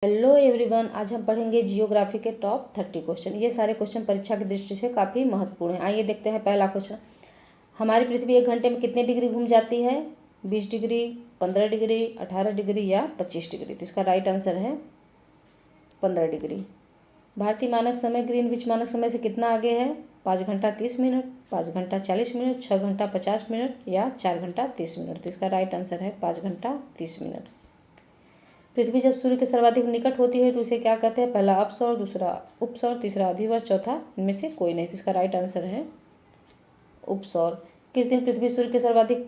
Hello everyone, आज हम पढ़ेंगे जियोग्राफी के टॉप 30 क्वेश्चन। ये सारे क्वेश्चन परीक्षा की दृष्टि से काफ़ी महत्वपूर्ण हैं। आइए देखते हैं पहला क्वेश्चन। हमारी पृथ्वी 1 घंटे में कितने डिग्री घूम जाती है? 20 डिग्री, 15 डिग्री, 18 डिग्री या 25 डिग्री। तो इसका राइट आंसर है 15 डिग्री। भारतीय मानक समय ग्रीनविच मानक समय से कितना आगे है? 5 घंटा 30 मिनट, 5 घंटा 40 मिनट, 6 घंटा 50 मिनट या 4 घंटा 30 मिनट। तो इसका राइट आंसर है 5 घंटा 30 मिनट। पृथ्वी जब सूर्य के सर्वाधिक निकट होती है तो इसे क्या कहते हैं? पहला अपसौर, दूसरा उपसौर, तीसरा अधिवर्ष, चौथा इनमें से कोई नहीं। तो इसका राइट आंसर है उपसौर। किस दिन पृथ्वी सूर्य के सर्वाधिक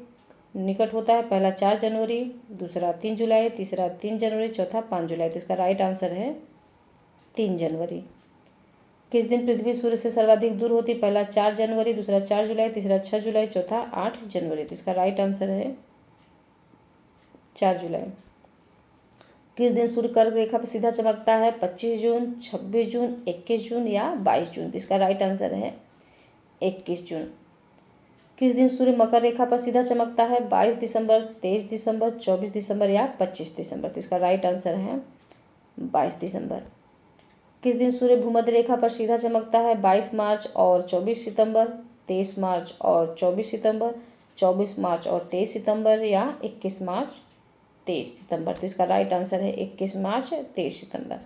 निकट होता है? पहला 4 जनवरी, दूसरा 3 जुलाई, तीसरा 3 जनवरी, चौथा 5 जुलाई। तो इसका राइट आंसर है 3 जनवरी। किस दिन पृथ्वी सूर्य से सर्वाधिक दूर होती है? पहला 4 जनवरी, दूसरा 4 जुलाई, तीसरा 6 जुलाई, चौथा 8 जनवरी। तो इसका राइट आंसर है 4 जुलाई। किस दिन सूर्य कर्क रेखा पर सीधा चमकता है? 25 जून, 26 जून, 21 जून या 22 जून। तो इसका राइट आंसर है 21 जून। किस दिन सूर्य मकर रेखा पर सीधा चमकता है? 22 दिसंबर, 23 दिसंबर, 24 दिसंबर या 25 दिसंबर। तो इसका राइट आंसर है 22 दिसंबर। किस दिन सूर्य भूमध्य रेखा पर सीधा चमकता है? 22 मार्च और 24 सितंबर, 23 मार्च और 24 सितंबर, 24 मार्च और 23 सितंबर या 21 मार्च 23 सितंबर। तो इसका राइट आंसर है 21 मार्च 23 सितंबर।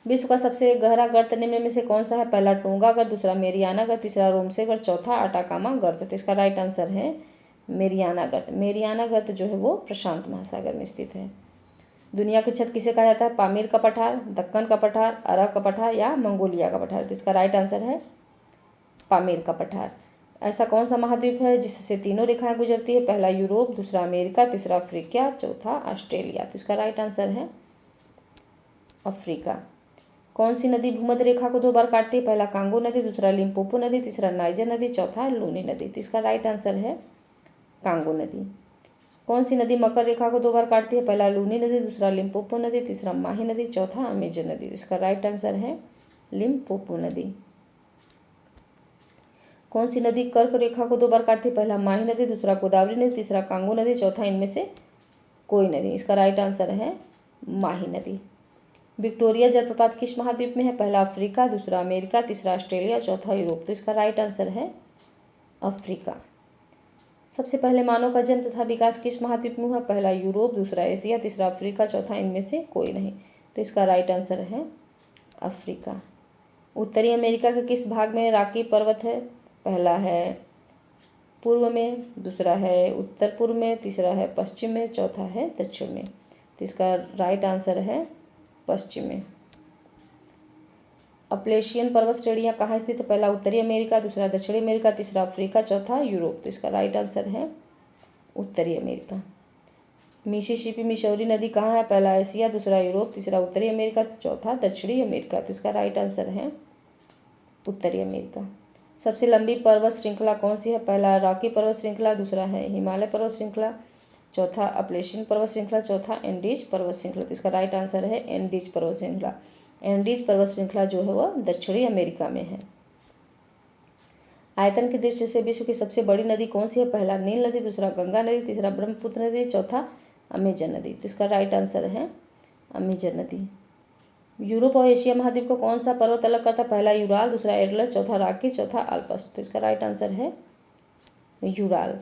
विश्व का सबसे गहरा गर्त निम्न में से कौन सा है? पहला टोंगा गर्त, दूसरा मेरियाना गर्त, तीसरा रोमसे गर्त, चौथा अटाकामा गर्त। तो इसका राइट आंसर है मेरियाना गर्त। मेरियाना गर्त जो है वो प्रशांत महासागर में स्थित है। दुनिया की छत किसे कहा जाता है? पामीर का पठार, दक्कन का पठार, अरब का पठार या मंगोलिया का पठार। तो इसका राइट आंसर है पामीर का पठार। ऐसा कौन सा महाद्वीप है जिससे तीनों रेखाएं गुजरती है? पहला यूरोप, दूसरा अमेरिका, तीसरा अफ्रीका, चौथा ऑस्ट्रेलिया। तो इसका राइट आंसर है अफ्रीका। कौन सी नदी भूमध्य रेखा को 2 बार काटती है? पहला कांगो नदी, दूसरा लिम्पोपो नदी, तीसरा नाइजर नदी, चौथा लूनी नदी। तो इसका राइट आंसर है कांगो नदी। कौन सी नदी मकर रेखा को 2 बार काटती है? पहला लूनी नदी, दूसरा लिम्पोपो नदी, तीसरा माही नदी, चौथा अमेजन नदी। तो इसका राइट आंसर है लिम्पोपो नदी। कौन सी नदी कर्क रेखा को 2 बार काटती है? पहला माही नदी, दूसरा गोदावरी नदी, तीसरा कांगो नदी, चौथा इनमें से कोई नदी। इसका राइट आंसर है माही नदी। विक्टोरिया जलप्रपात किस महाद्वीप में है? पहला अफ्रीका, दूसरा अमेरिका, तीसरा ऑस्ट्रेलिया, चौथा यूरोप। तो इसका राइट आंसर है अफ्रीका। सबसे पहले मानव का जन्म तथा विकास किस महाद्वीप में हुआ? पहला यूरोप, दूसरा एशिया, तीसरा अफ्रीका, चौथा इनमें से कोई नहीं। तो इसका राइट आंसर है अफ्रीका। उत्तरी अमेरिका के किस भाग में रॉकी पर्वत है? पहला है पूर्व में, दूसरा है उत्तर पूर्व में, तीसरा है पश्चिम में, चौथा है दक्षिण में। तो इसका राइट आंसर है पश्चिम में। अपलेशियन पर्वत श्रेणियां कहाँ स्थित है? पहला उत्तरी अमेरिका, दूसरा दक्षिणी अमेरिका, तीसरा अफ्रीका, चौथा यूरोप। तो इसका राइट आंसर है उत्तरी अमेरिका। मिसिसिपी मिसौरी नदी कहाँ है? पहला एशिया, दूसरा यूरोप, तीसरा उत्तरी अमेरिका, चौथा दक्षिणी अमेरिका। तो इसका राइट आंसर है उत्तरी अमेरिका। सबसे लंबी पर्वत श्रृंखला कौन सी है? पहला रॉकी पर्वत श्रृंखला, दूसरा है हिमालय पर्वत श्रृंखला, चौथा अपलेशियन पर्वत श्रृंखला, चौथा एंडीज पर्वत श्रृंखला। तो इसका राइट आंसर है एंडीज पर्वत श्रृंखला। एंडीज पर्वत श्रृंखला जो है वह दक्षिणी अमेरिका में है। आयतन की दृष्टि से विश्व की सबसे बड़ी नदी कौन सी है? पहला नील नदी, दूसरा गंगा नदी, तीसरा ब्रह्मपुत्र नदी, चौथा अमेजन नदी। तो इसका राइट आंसर है अमेजन नदी। यूरोप और एशिया महाद्वीप को कौन सा पर्वत अलग करता है? पहला यूराल, दूसरा एटलस, चौथा रॉकी, चौथा आल्प्स। तो इसका राइट आंसर है यूराल।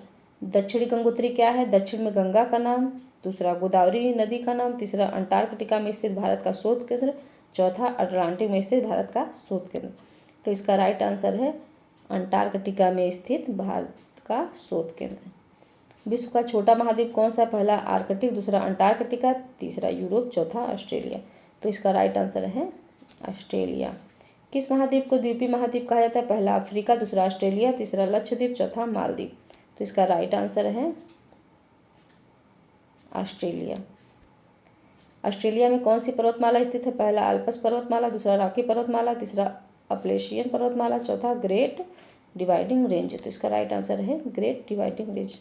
दक्षिणी गंगोत्री क्या है? दक्षिण में गंगा का नाम, दूसरा गोदावरी नदी का नाम, तीसरा अंटार्कटिका में स्थित भारत का शोध केंद्र, चौथा अटलांटिक में स्थित भारत का शोध केंद्र। तो इसका राइट आंसर है अंटार्कटिका में स्थित भारत का शोध केंद्र। विश्व का छोटा महाद्वीप कौन सा? पहला आर्कटिक, दूसरा अंटार्कटिका, तीसरा यूरोप, चौथा ऑस्ट्रेलिया। तो इसका राइट आंसर है ऑस्ट्रेलिया। किस महाद्वीप को द्वीपीय महाद्वीप कहा जाता है? पहला अफ्रीका, दूसरा ऑस्ट्रेलिया, तीसरा लक्षद्वीप, चौथा मालदीव। तो इसका राइट आंसर है ऑस्ट्रेलिया। ऑस्ट्रेलिया में कौन सी पर्वतमाला स्थित है? पहला अल्पस पर्वतमाला, दूसरा रॉकी पर्वतमाला, तीसरा अपलेशियन पर्वतमाला, चौथा ग्रेट डिवाइडिंग रेंज। तो इसका राइट आंसर है ग्रेट डिवाइडिंग रेंज।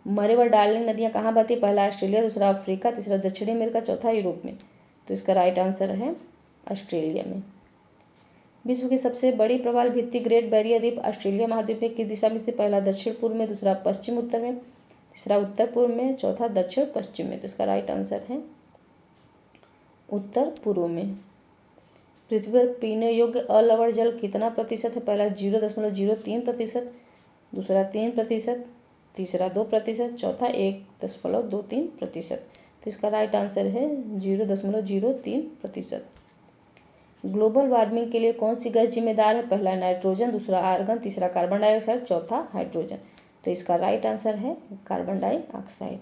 मरे व डार्लिंग नदियां कहाँ बहती है? पहला ऑस्ट्रेलिया, दूसरा अफ्रीका, तीसरा दक्षिणी अमेरिका, चौथा यूरोप में। तो इसका राइट आंसर है ऑस्ट्रेलिया में। विश्व की सबसे बड़ी प्रवाल भित्ति ग्रेट बैरियर रीफ ऑस्ट्रेलिया महाद्वीप में किस दिशा में स्थित? पहला दक्षिण पूर्व में, दूसरा पश्चिम उत्तर में, तीसरा उत्तर पूर्व में, चौथा दक्षिण पश्चिम में। तो इसका राइट आंसर है उत्तर पूर्व में। पृथ्वी पर पीने योग्य अलवण जल कितना प्रतिशत है? पहला 0.03%, दूसरा 3%, तीसरा 2%, चौथा 1.23%। तो इसका राइट आंसर है 0.03%। ग्लोबल वार्मिंग के लिए कौन सी गैस जिम्मेदार है? पहला नाइट्रोजन, दूसरा आर्गन, तीसरा कार्बन डाइऑक्साइड, चौथा हाइड्रोजन। तो इसका राइट आंसर है कार्बन डाइऑक्साइड।